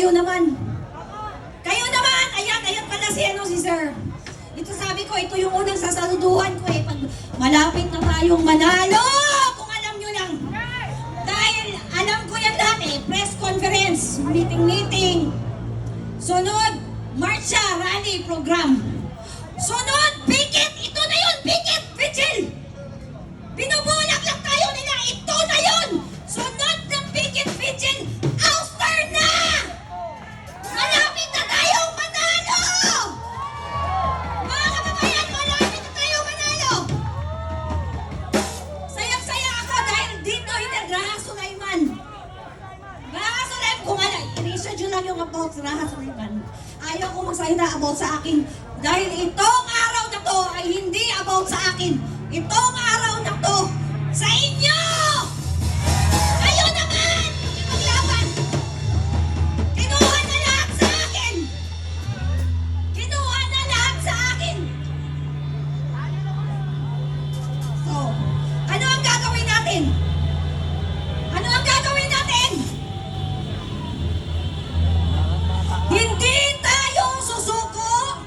kayo naman. Kayo naman! Ayan pala si Sir. Ito sabi ko, ito yung unang sasaluduhan ko eh. Pag malapit na tayong manalo, kung alam nyo lang. Dahil alam ko yan lahat eh. Press conference, meeting. Sunod, marcha, rally, program. Sunod, picket! Ito na yun! Picket! Vigil! Binubulag lang tayo nila! Ito na yun! Sunod ng picket, vigil! Ouster na! Malapit na tayong manalo! Mga kababayan, malapit na tayong manalo! Sayang-saya ako dahil dito hindi Raha Sulaiman. Raha Sulaiman, kung ano, i-research yun lang yung about Raha Sulaiman. Ayaw ko magsalita about sa akin dahil itong araw na to ay hindi about sa akin. Itong araw na to sa inyo! Kayo naman! Maglaban! Kinuha na lahat sa akin! Kinuha na lahat sa akin! So, ano ang gagawin natin? Ano ang gagawin natin? Hindi tayo susuko!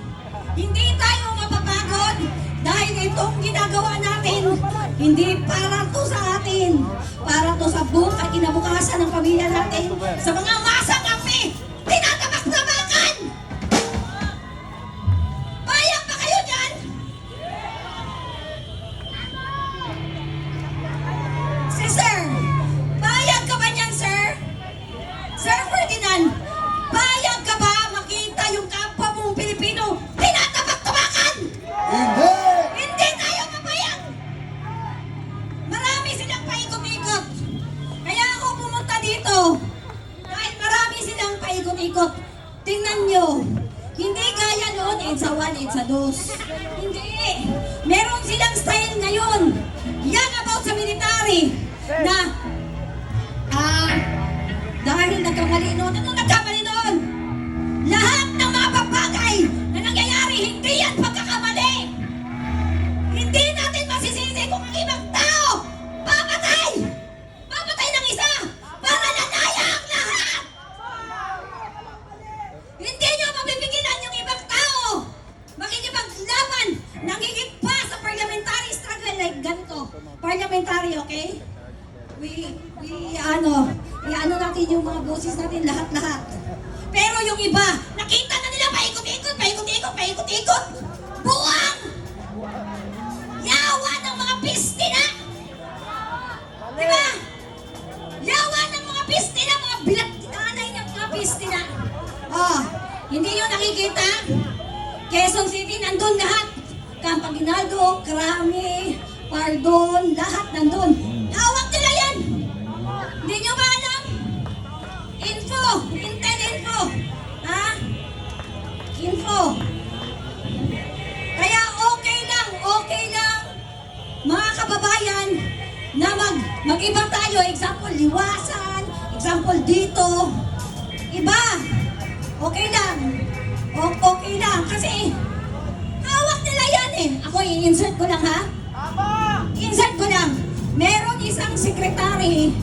Hindi tayo mapapagod! Dahil itong ginagawa natin, hindi para to sa atin. Para to sa buong kinabukasan ng pamilya natin. Sa mga masang kami, tinatabak-tabakan! Payag ba kayo dyan? Si Sir, payag ka ba dyan, Sir? Sir Ferdinand, payag ka ba makita yung kapwa mong Pilipino tinatabak-tabakan? Hindi! Hindi tayo papayag! Marami silang paikot-ikot. Kaya ako pumunta dito. Dahil marami silang paikot-ikot. Tingnan nyo. Hindi gaya noon, EDSA 1, EDSA 2. Hindi. Meron silang style ngayon. Yan about sa military. Na, dahil nagkamali noon. Ano nagkamali noon? Lahat ng mga papagay na nangyayari, hindi yan pagkakamali. Hindi natin masisisi kung ang ibang tao papatay! Papatay ng isa para nanaya ang lahat! Hindi nyo mapipigilan yung ibang tao makikipaglaban nangigit pa sa parliamentary struggle like ganito. Parliamentary, okay? I-ano natin yung mga boses natin lahat-lahat. Pero yung iba, nakita na nila paikot-ikot! Buwang! Yawa ng mga piste na! Di ba? Yawa ng mga piste na, mga bilat-tanay ng mga piste na. Oh, hindi nyo nakikita? Quezon City, nandun lahat. Camp Aguinaldo, Krami, Pardon, lahat nandun. Hawak nila yan! Hindi nyo ba alam? Intel info. Ha? Info. Kaya okay lang, mga kababayan, na mag-iba tayo. Example, liwasan. Example, dito. Iba. Okay lang. Okay lang. Kasi, hawak nila yan eh. Ako, i-insert ko lang ha. Insert ko lang. Meron isang sekretary